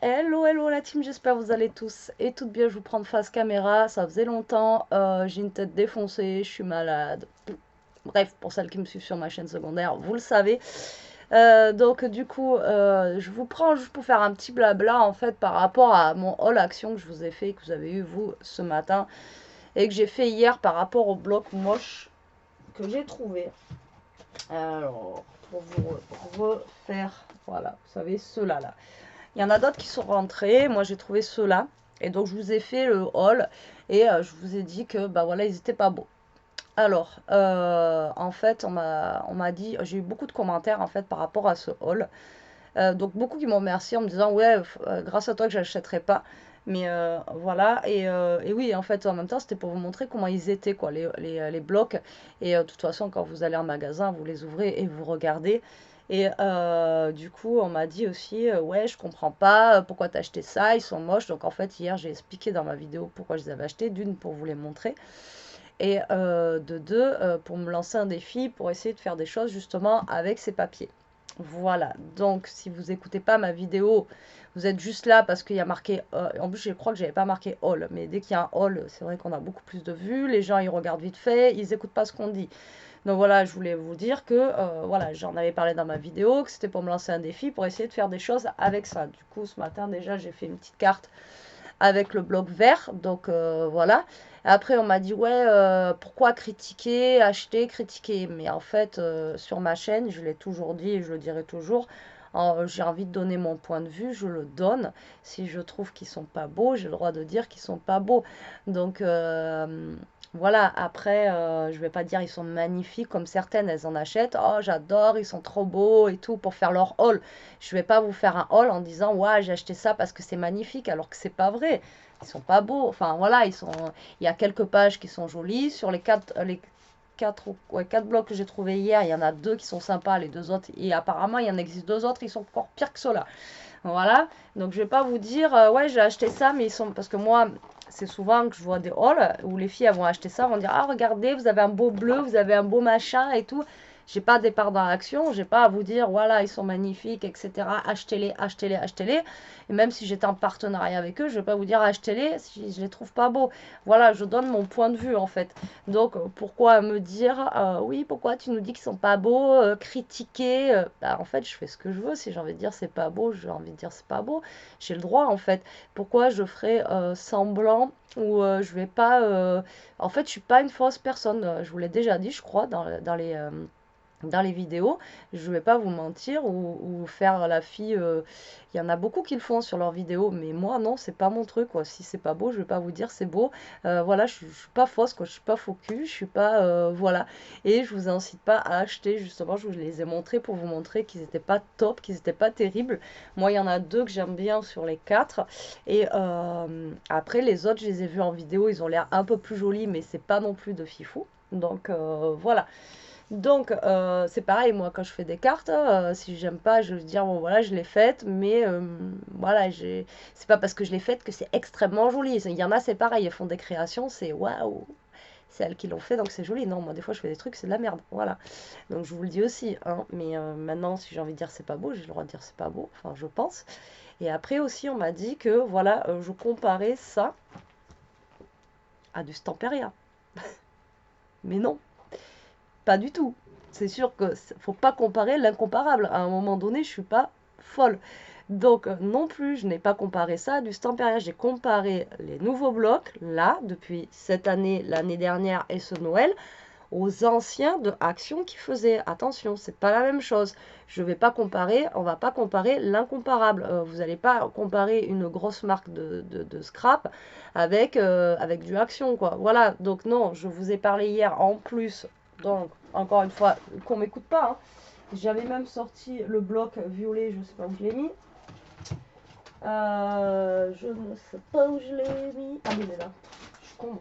Hello, hello la team, j'espère que vous allez tous et toutes bien. Je vous prends de face caméra, ça faisait longtemps, j'ai une tête défoncée, je suis malade. Bref, pour celles qui me suivent sur ma chaîne secondaire, vous le savez. Donc du coup, je vous prends juste pour faire un petit blabla en fait par rapport à mon haul action que je vous ai fait, que vous avez eu vous ce matin et que j'ai fait hier par rapport au bloc moche que j'ai trouvé. Alors, pour vous refaire, voilà, vous savez, ceux-là là. Il y en a d'autres qui sont rentrés. Moi, j'ai trouvé ceux-là. Et donc, je vous ai fait le haul. Et je vous ai dit que, bah voilà, ils étaient pas beaux. Alors, en fait, on m'a dit, j'ai eu beaucoup de commentaires, en fait, par rapport à ce haul. Donc, beaucoup qui m'ont remercié en me disant, ouais, grâce à toi que j'achèterai pas. Mais voilà, et oui, en fait, en même temps, c'était pour vous montrer comment ils étaient, quoi, les blocs. Et de toute façon, quand vous allez en magasin, vous les ouvrez et vous regardez. Et du coup, on m'a dit aussi, ouais, je comprends pas, pourquoi t'as acheté ça, ils sont moches. Donc en fait, hier, j'ai expliqué dans ma vidéo pourquoi je les avais achetés. D'une, pour vous les montrer. Et de deux, pour me lancer un défi, pour essayer de faire des choses justement avec ces papiers. Voilà, donc si vous écoutez pas ma vidéo, vous êtes juste là parce qu'il y a marqué, en plus je crois que j'avais pas marqué all, mais dès qu'il y a un all, c'est vrai qu'on a beaucoup plus de vues, les gens ils regardent vite fait, ils écoutent pas ce qu'on dit. Donc voilà, je voulais vous dire que, voilà, j'en avais parlé dans ma vidéo, que c'était pour me lancer un défi, pour essayer de faire des choses avec ça. Du coup, ce matin déjà, j'ai fait une petite carte avec le bloc vert. Donc voilà. Après, on m'a dit, ouais, pourquoi critiquer, acheter, critiquer. Mais en fait, sur ma chaîne, je l'ai toujours dit et je le dirai toujours. J'ai envie de donner mon point de vue, je le donne. Si je trouve qu'ils sont pas beaux, j'ai le droit de dire qu'ils sont pas beaux. Donc voilà, après, je vais pas dire ils sont magnifiques comme certaines, elles en achètent. Oh, j'adore, ils sont trop beaux et tout pour faire leur haul. Je vais pas vous faire un haul en disant, ouais, j'ai acheté ça parce que c'est magnifique, alors que c'est pas vrai. Ils sont pas beaux. Enfin voilà, il y a quelques pages qui sont jolies. Sur quatre blocs que j'ai trouvés hier, il y en a deux qui sont sympas, les deux autres. Et apparemment, il y en existe deux autres, ils sont encore pires que ceux-là. Voilà, donc je vais pas vous dire, ouais, j'ai acheté ça, mais ils sont. Parce que moi, c'est souvent que je vois des hauls où les filles elles vont acheter ça, vont dire, ah, regardez, vous avez un beau bleu, vous avez un beau machin et tout. J'ai pas de départ dans l'action, j'ai pas à vous dire, voilà, ils sont magnifiques, etc. Achetez-les, achetez-les, achetez-les. Et même si j'étais en partenariat avec eux, je vais pas vous dire, achetez-les si je les trouve pas beaux. Voilà, je donne mon point de vue en fait. Donc, pourquoi me dire, oui, pourquoi tu nous dis qu'ils sont pas beaux, critiquer bah, en fait, je fais ce que je veux. Si j'ai envie de dire c'est pas beau, j'ai envie de dire c'est pas beau. J'ai le droit, en fait. Pourquoi je ferais semblant ou je vais pas. En fait, je suis pas une fausse personne. Je vous l'ai déjà dit, je crois, dans les vidéos, je ne vais pas vous mentir ou faire la fille. Il y en a beaucoup qui le font sur leurs vidéos, mais moi non, c'est pas mon truc. Quoi. Si c'est pas beau, je vais pas vous dire c'est beau. Voilà, je suis pas fausse, quoi. Je suis pas faux cul, je suis pas voilà. Et je vous incite pas à acheter. Justement, je vous les ai montrés pour vous montrer qu'ils étaient pas top, qu'ils étaient pas terribles. Moi, il y en a deux que j'aime bien sur les quatre. Et après les autres, je les ai vus en vidéo, ils ont l'air un peu plus jolis, mais c'est pas non plus de fifou. Donc voilà. Donc, c'est pareil, moi, quand je fais des cartes, si j'aime pas, je vais dire, bon, voilà, je l'ai faite, mais voilà, c'est pas parce que je l'ai faite que c'est extrêmement joli. Il y en a, c'est pareil, elles font des créations, c'est waouh, c'est elles qui l'ont fait, donc c'est joli. Non, moi, des fois, je fais des trucs, c'est de la merde, voilà. Donc, je vous le dis aussi, hein, mais maintenant, si j'ai envie de dire c'est pas beau, j'ai le droit de dire c'est pas beau, enfin, je pense. Et après aussi, on m'a dit que, voilà, je comparais ça à du Stamperia. Mais non, pas du tout. C'est sûr que faut pas comparer l'incomparable. À un moment donné, je suis pas folle. Donc non plus, je n'ai pas comparé ça à du Stamperia. J'ai comparé les nouveaux blocs, là, depuis cette année, l'année dernière et ce Noël, aux anciens de Action qui faisaient. Attention, c'est pas la même chose. Je vais pas comparer, on va pas comparer l'incomparable. Vous n'allez pas comparer une grosse marque de scrap avec du Action, quoi. Voilà, donc non, je vous ai parlé hier en plus, donc encore une fois, qu'on m'écoute pas, hein. J'avais même sorti le bloc violet, je sais pas où je l'ai mis. Je ne sais pas où je l'ai mis. Ah, il est là. Je suis con.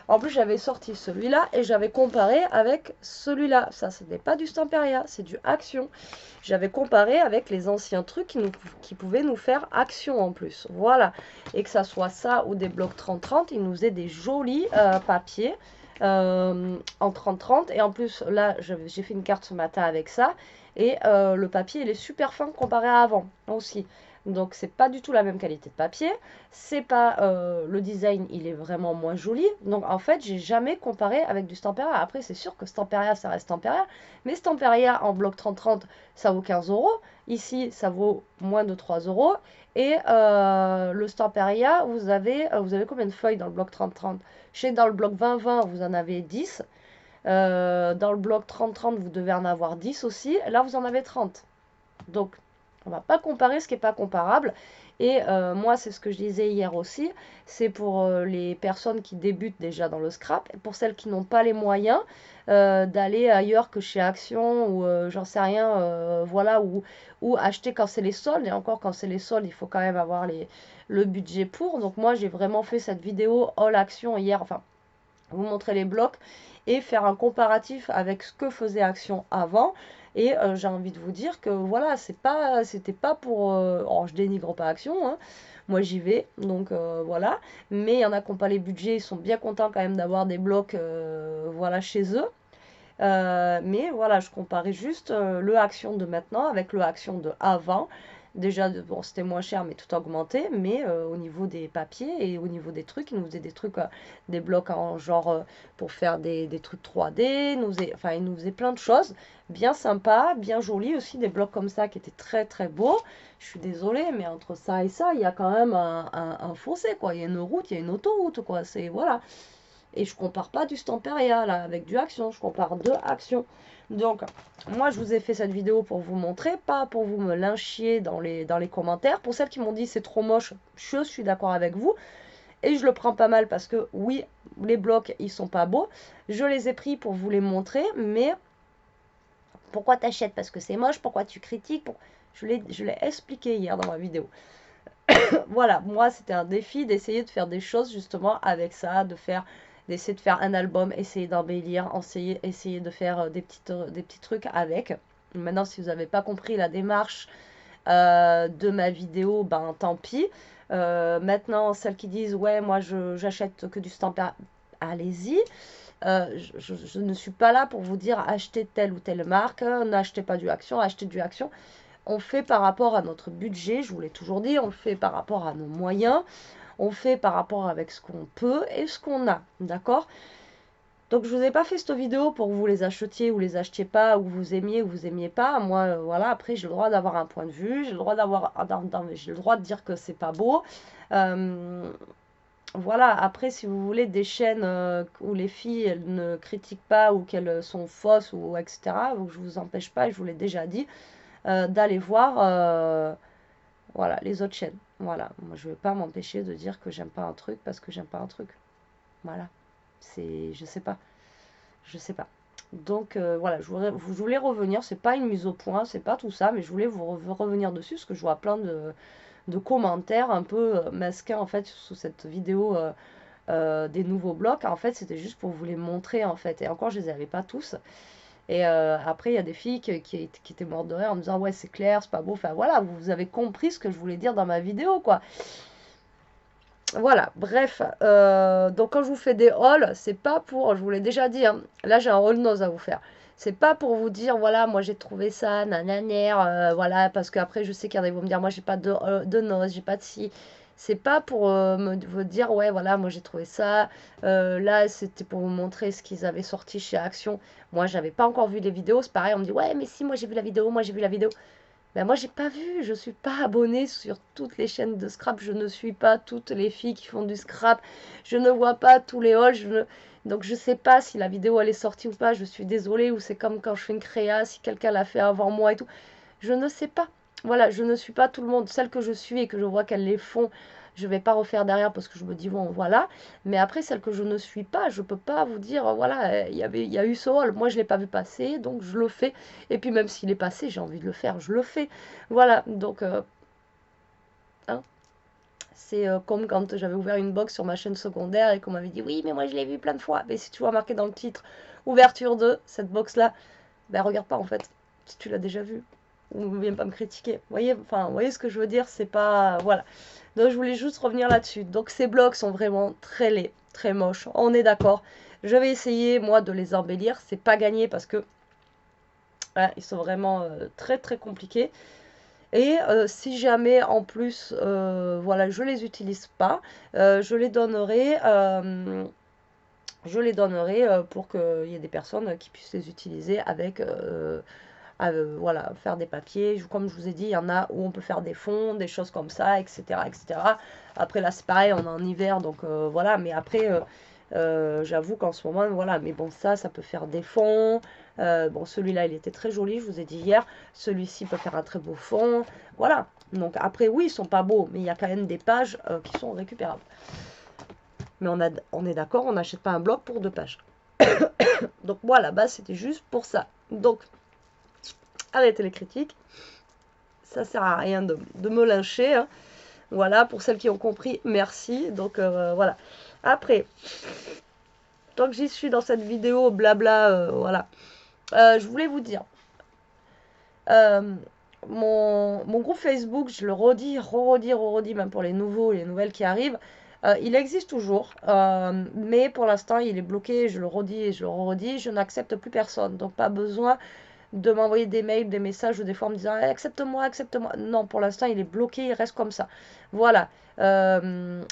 En plus, j'avais sorti celui-là et j'avais comparé avec celui-là. Ça, ce n'est pas du Stamperia, c'est du Action. J'avais comparé avec les anciens trucs qui pouvaient nous faire Action en plus. Voilà. Et que ça soit ça ou des blocs 30-30, ils nous faisaient des jolis papiers en 30-30. Et en plus, là, j'ai fait une carte ce matin avec ça. Et le papier, il est super fin comparé à avant aussi. Donc c'est pas du tout la même qualité de papier, c'est pas le design, il est vraiment moins joli. Donc en fait, j'ai jamais comparé avec du Stamperia. Après, c'est sûr que Stamperia, ça reste Stamperia, mais Stamperia en bloc 30-30, ça vaut 15 euros. Ici, ça vaut moins de 3 euros. Et le Stamperia, vous avez combien de feuilles dans le bloc 30-30? Je sais que dans le bloc 20-20, vous en avez 10. Dans le bloc 30-30, vous devez en avoir 10 aussi. Là, vous en avez 30. Donc, on va pas comparer ce qui n'est pas comparable. Et moi, c'est ce que je disais hier aussi, c'est pour les personnes qui débutent déjà dans le scrap, et pour celles qui n'ont pas les moyens d'aller ailleurs que chez Action ou j'en sais rien, voilà, ou acheter quand c'est les soldes. Et encore, quand c'est les soldes, il faut quand même avoir le budget pour. Donc moi, j'ai vraiment fait cette vidéo all Action hier, enfin, vous montrer les blocs et faire un comparatif avec ce que faisait Action avant. Et j'ai envie de vous dire que voilà, c'était pas pour. Oh, je dénigre pas Action, hein. Moi j'y vais, donc voilà. Mais il y en a qui n'ont pas les budgets, ils sont bien contents quand même d'avoir des blocs voilà, chez eux. Mais voilà, je comparais juste le Action de maintenant avec le Action de avant. Déjà, bon, c'était moins cher, mais tout augmenté. Mais au niveau des papiers et au niveau des trucs, ils nous faisaient des trucs, des blocs en genre pour faire des trucs 3D. Enfin, ils nous faisaient plein de choses bien sympas, bien jolis aussi. Des blocs comme ça qui étaient très très beaux. Je suis désolée, mais entre ça et ça, il y a quand même un fossé, quoi. Il y a une route, il y a une autoroute, quoi. C'est, voilà. Et je compare pas du Stamperia là avec du Action, je compare deux Actions. Donc, moi je vous ai fait cette vidéo pour vous montrer, pas pour vous me lynchier dans les commentaires. Pour celles qui m'ont dit c'est trop moche, je suis d'accord avec vous. Et je le prends pas mal parce que oui, les blocs ils sont pas beaux. Je les ai pris pour vous les montrer, mais pourquoi t'achètes? Parce que c'est moche, pourquoi tu critiques? Je l'ai expliqué hier dans ma vidéo. Voilà, moi c'était un défi d'essayer de faire des choses justement avec ça, d'essayer de faire un album, essayer d'embellir, essayer de faire des petits trucs avec. Maintenant, si vous n'avez pas compris la démarche de ma vidéo, ben tant pis. Maintenant, celles qui disent ouais, moi j'achète que du Stampa, allez-y. Je ne suis pas là pour vous dire achetez telle ou telle marque, n'achetez pas du Action, achetez du Action. On fait par rapport à notre budget, je vous l'ai toujours dit, on le fait par rapport à nos moyens, on fait par rapport avec ce qu'on peut et ce qu'on a, d'accord? Donc je vous ai pas fait cette vidéo pour que vous les achetiez ou les achetiez pas, ou vous aimiez ou vous aimiez pas. Moi, voilà, après j'ai le droit d'avoir un point de vue, j'ai le droit j'ai le droit de dire que c'est pas beau. Voilà, après si vous voulez des chaînes où les filles elles ne critiquent pas ou qu'elles sont fausses ou etc., je vous empêche pas, et je vous l'ai déjà dit, d'aller voir voilà, les autres chaînes. Voilà, moi je ne vais pas m'empêcher de dire que j'aime pas un truc parce que j'aime pas un truc. Voilà, je sais pas, je sais pas. Donc voilà, je voulais revenir, c'est pas une mise au point, c'est pas tout ça, mais je voulais vous revenir dessus parce que je vois plein de commentaires un peu mesquins en fait sous cette vidéo des nouveaux blocs. En fait, c'était juste pour vous les montrer en fait, et encore je les avais pas tous. Et après, il y a des filles qui étaient mortes de rire en me disant ouais, c'est clair, c'est pas beau. Enfin voilà, vous avez compris ce que je voulais dire dans ma vidéo, quoi. Voilà, bref. Donc quand je vous fais des hauls, c'est pas pour, je vous l'ai déjà dit, hein, là j'ai un haul nose à vous faire. C'est pas pour vous dire, voilà, moi j'ai trouvé ça, nananaire, voilà, parce qu'après je sais qu'il y en a qui vont me dire, moi j'ai pas de nose, j'ai pas de ci. C'est pas pour vous dire, ouais, voilà, moi j'ai trouvé ça. Là, c'était pour vous montrer ce qu'ils avaient sorti chez Action. Moi, j'avais pas encore vu les vidéos. C'est pareil, on me dit, ouais, mais si, moi j'ai vu la vidéo, moi j'ai vu la vidéo. Ben moi, j'ai pas vu, je suis pas abonnée sur toutes les chaînes de scrap, je ne suis pas toutes les filles qui font du scrap, je ne vois pas tous les hauls, donc je sais pas si la vidéo elle est sortie ou pas, je suis désolée, ou c'est comme quand je fais une créa, si quelqu'un l'a fait avant moi et tout, je ne sais pas. Voilà, je ne suis pas tout le monde, celles que je suis et que je vois qu'elles les font, je vais pas refaire derrière parce que je me dis bon voilà, mais après celles que je ne suis pas, je peux pas vous dire voilà, il y a eu ce haul, moi je l'ai pas vu passer, donc je le fais. Et puis même s'il est passé, j'ai envie de le faire, je le fais. Voilà, donc hein, c'est comme quand j'avais ouvert une box sur ma chaîne secondaire et qu'on m'avait dit oui, mais moi je l'ai vu plein de fois. Mais si tu vois marqué dans le titre ouverture de cette box là, ben regarde pas en fait, si tu l'as déjà vu. Ou ne viens pas me critiquer. Vous voyez ce que je veux dire, c'est pas. Voilà. Donc je voulais juste revenir là-dessus. Donc ces blocs sont vraiment très laids, très moches. On est d'accord. Je vais essayer moi de les embellir. C'est pas gagné parce que Ouais, ils sont vraiment très très compliqués. Et si jamais en plus, voilà, je les utilise pas, je les donnerai, pour qu'il y ait des personnes qui puissent les utiliser avec, voilà, faire des papiers. Comme je vous ai dit, il y en a où on peut faire des fonds, des choses comme ça, etc., etc. Après là, c'est pareil, on est en hiver, donc voilà. Mais après, j'avoue qu'en ce moment, voilà. Mais bon, ça peut faire des fonds. Bon, celui-là, il était très joli, je vous ai dit hier. Celui-ci peut faire un très beau fond. Voilà. Donc après, oui, ils sont pas beaux, mais il y a quand même des pages qui sont récupérables. Mais on est d'accord, on n'achète pas un blog pour 2 pages. Donc moi, à la base, c'était juste pour ça. Donc, arrêtez les critiques. Ça sert à rien de me lyncher, hein. Voilà, pour celles qui ont compris, merci. Donc voilà. Après, tant que j'y suis dans cette vidéo, blabla, voilà. Je voulais vous dire, euh, mon groupe Facebook, je le redis, re-redis, même pour les nouveaux et les nouvelles qui arrivent, il existe toujours, mais pour l'instant, il est bloqué, je le redis et je le redis, je n'accepte plus personne. Donc pas besoin de m'envoyer des mails, des messages ou des fois en me disant accepte-moi, accepte-moi. Non, pour l'instant, il est bloqué, il reste comme ça. Voilà.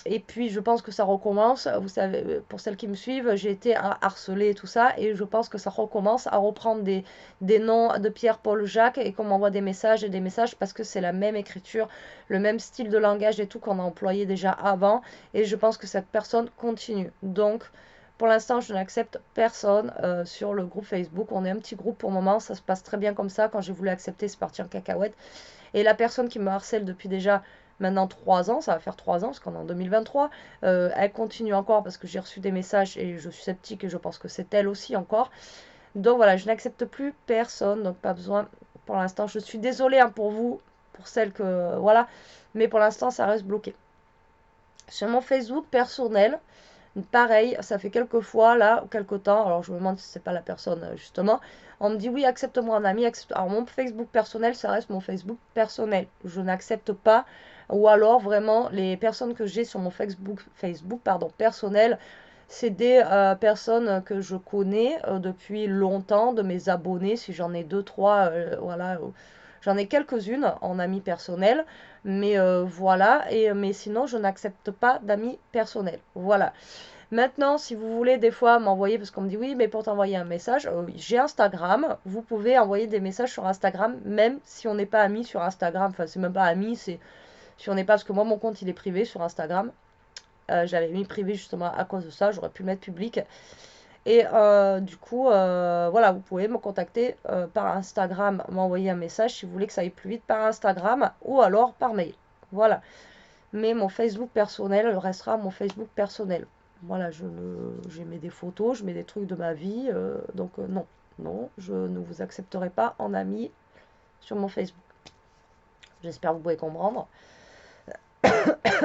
Et puis, je pense que ça recommence. Vous savez, pour celles qui me suivent, j'ai été harcelée et tout ça. Et je pense que ça recommence à reprendre des noms de Pierre, Paul, Jacques et qu'on m'envoie des messages et des messages parce que c'est la même écriture, le même style de langage et tout qu'on a employé déjà avant. Et je pense que cette personne continue. Donc, pour l'instant, je n'accepte personne sur le groupe Facebook. On est un petit groupe pour le moment, ça se passe très bien comme ça. Quand j'ai voulu accepter, c'est parti en cacahuète. Et la personne qui me harcèle depuis déjà maintenant 3 ans, ça va faire 3 ans, parce qu'on est en 2023, elle continue encore parce que j'ai reçu des messages et je suis sceptique et je pense que c'est elle aussi encore. Donc voilà, je n'accepte plus personne, donc pas besoin pour l'instant. Je suis désolée hein, pour vous, pour celles que... Voilà, mais pour l'instant, ça reste bloqué. Sur mon Facebook personnel, pareil, ça fait quelques fois, là, quelques temps, alors je me demande si c'est pas la personne, justement, on me dit oui, accepte-moi en ami, accepte... Alors mon Facebook personnel, ça reste mon Facebook personnel. Je n'accepte pas, ou alors vraiment, les personnes que j'ai sur mon Facebook pardon, personnel, c'est des personnes que je connais depuis longtemps, de mes abonnés, si j'en ai deux, trois, voilà, j'en ai quelques-unes en amis personnels, mais voilà, mais sinon je n'accepte pas d'amis personnels. Voilà. Maintenant, si vous voulez des fois m'envoyer, parce qu'on me dit oui, mais pour t'envoyer un message, j'ai Instagram. Vous pouvez envoyer des messages sur Instagram, même si on n'est pas amis sur Instagram. Enfin, c'est même pas amis, c'est si on n'est pas, parce que moi, mon compte, il est privé sur Instagram. J'avais mis privé justement à cause de ça, j'aurais pu le mettre public. Et du coup, voilà, vous pouvez me contacter par Instagram, m'envoyer un message si vous voulez que ça aille plus vite par Instagram ou alors par mail. Voilà. Mais mon Facebook personnel restera mon Facebook personnel. Voilà, j'ai mis des photos, je mets des trucs de ma vie, donc non, non, je ne vous accepterai pas en ami sur mon Facebook. J'espère que vous pouvez comprendre.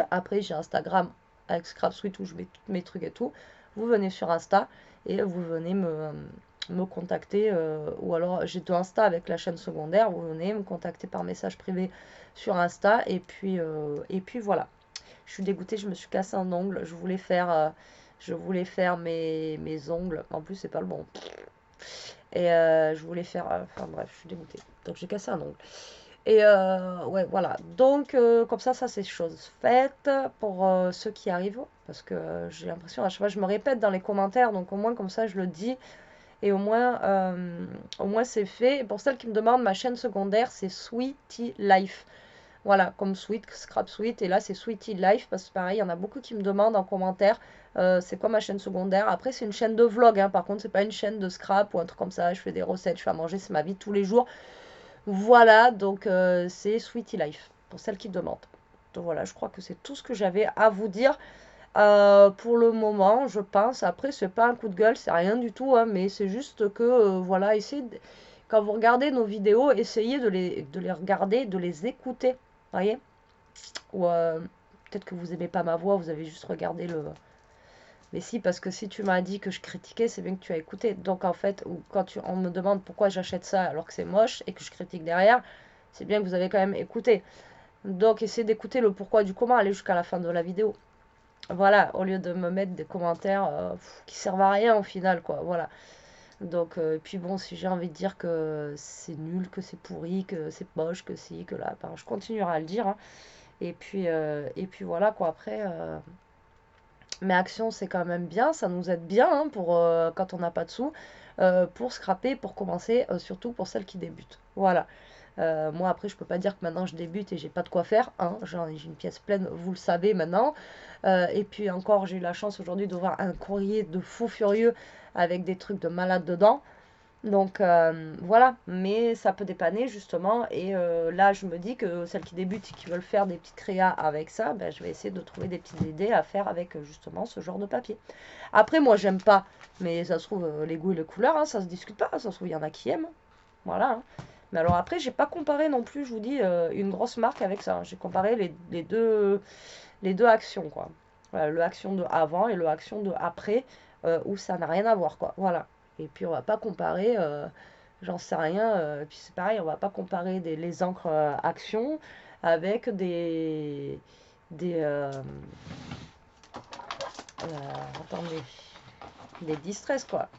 Après, j'ai Instagram avec ScrapSuite où je mets tous mes trucs et tout. Vous venez sur Insta et vous venez me contacter. Ou alors, j'ai deux Insta avec la chaîne secondaire. Vous venez me contacter par message privé sur Insta. Et puis voilà. Je suis dégoûtée, je me suis cassé un ongle. Je voulais faire mes ongles. En plus, c'est pas le bon. Et je voulais faire. Enfin bref, je suis dégoûtée. Donc j'ai cassé un ongle. Et ouais, voilà. Donc, comme ça c'est chose faite pour ceux qui arrivent. Parce que j'ai l'impression, à chaque fois, je me répète dans les commentaires. Donc, au moins, comme ça, je le dis. Et au moins c'est fait. Et pour celles qui me demandent, ma chaîne secondaire, c'est Sweetie Life. Voilà, comme Sweet, Scrap Sweet. Et là, c'est Sweetie Life. Parce que pareil, il y en a beaucoup qui me demandent en commentaire. C'est quoi ma chaîne secondaire? Après, c'est une chaîne de vlog. Hein. Par contre, c'est pas une chaîne de scrap ou un truc comme ça. Je fais des recettes, je fais à manger, c'est ma vie de tous les jours. Voilà, donc c'est Sweetie Life, pour celles qui demandent. Donc voilà, je crois que c'est tout ce que j'avais à vous dire pour le moment, je pense. Après, c'est pas un coup de gueule, c'est rien du tout, hein, mais c'est juste que, voilà, quand vous regardez nos vidéos, essayez de les regarder, de les écouter, voyez? Ou peut-être que vous aimez pas ma voix, vous avez juste regardé le... Mais si, parce que si tu m'as dit que je critiquais, c'est bien que tu as écouté. Donc en fait, ou quand on me demande pourquoi j'achète ça alors que c'est moche et que je critique derrière, c'est bien que vous avez quand même écouté. Donc essayez d'écouter le pourquoi du comment, aller jusqu'à la fin de la vidéo. Voilà, au lieu de me mettre des commentaires qui servent à rien au final, quoi. Voilà. Donc, et puis bon, si j'ai envie de dire que c'est nul, que c'est pourri, que c'est moche, que si, que là, ben, je continuerai à le dire, hein. Et puis voilà quoi, après, mais Action, c'est quand même bien, ça nous aide bien hein, pour quand on n'a pas de sous, pour scraper, pour commencer, surtout pour celles qui débutent. Voilà. Moi, après, je peux pas dire que maintenant je débute et j'ai pas de quoi faire. Hein. J'ai une pièce pleine, vous le savez maintenant. Et puis encore, j'ai eu la chance aujourd'hui d'ouvrir un courrier de fou furieux avec des trucs de malade dedans. Donc voilà, mais ça peut dépanner justement. Et là, je me dis que celles qui débutent et qui veulent faire des petites créas avec ça, ben, je vais essayer de trouver des petites idées à faire avec justement ce genre de papier. Après, moi, j'aime pas, mais ça se trouve, les goûts et les couleurs, hein, ça se discute pas. Ça se trouve, il y en a qui aiment. Voilà. Hein. Mais alors après, j'ai pas comparé non plus, je vous dis, une grosse marque avec ça. Hein. J'ai comparé les deux actions, quoi. Voilà, le action de avant et le action de après, où ça n'a rien à voir, quoi. Voilà. Et puis on va pas comparer, j'en sais rien. Puis c'est pareil, on va pas comparer les encres action avec des attendez, des distress, quoi.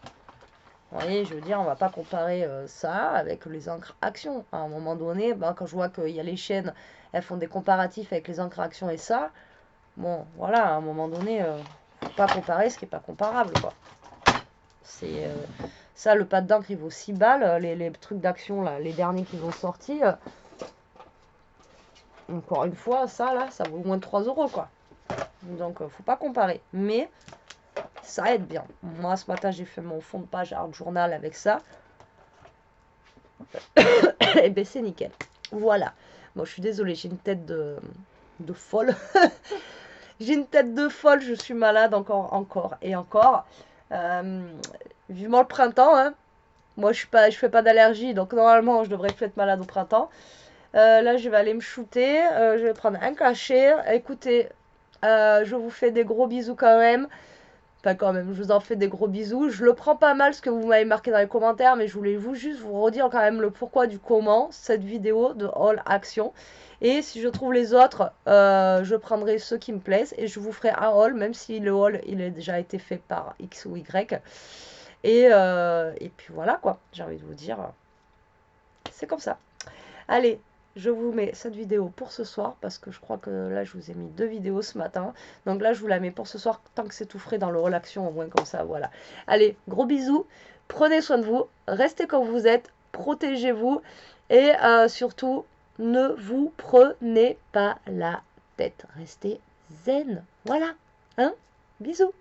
Vous voyez, je veux dire, on va pas comparer ça avec les encres action. À un moment donné, ben, quand je vois qu'il y a les chaînes, elles font des comparatifs avec les encres action et ça, bon, voilà, à un moment donné, faut pas comparer ce qui est pas comparable, quoi. C'est ça, le pad d'encre, il vaut 6 balles. Les trucs d'action, là, les derniers qui vont sortir, encore une fois, ça, là, ça vaut moins de 3 euros, quoi. Donc, faut pas comparer. Mais ça aide bien. Moi, ce matin, j'ai fait mon fond de page Art Journal avec ça. Et ben, c'est nickel. Voilà. Bon, je suis désolée, j'ai une tête de folle. J'ai une tête de folle, je suis malade encore et encore. Vivement le printemps, hein. Moi, je fais pas d'allergie, donc normalement, je devrais plus être malade au printemps. Là, je vais aller me shooter. Je vais prendre un cachet. Écoutez, je vous fais des gros bisous quand même. Enfin, quand même, je vous en fais des gros bisous. Je le prends pas mal ce que vous m'avez marqué dans les commentaires, mais je voulais juste vous redire quand même le pourquoi du comment cette vidéo de haul action. Et si je trouve les autres, je prendrai ceux qui me plaisent et je vous ferai un haul, même si le haul il a déjà été fait par X ou Y. Et puis voilà quoi, j'ai envie de vous dire, c'est comme ça. Allez, je vous mets cette vidéo pour ce soir parce que je crois que là je vous ai mis 2 vidéos ce matin. Donc là je vous la mets pour ce soir tant que c'est tout frais dans le haul action au moins comme ça, voilà. Allez, gros bisous, prenez soin de vous, restez comme vous êtes, protégez-vous et surtout ne vous prenez pas la tête. Restez zen, voilà, hein, bisous.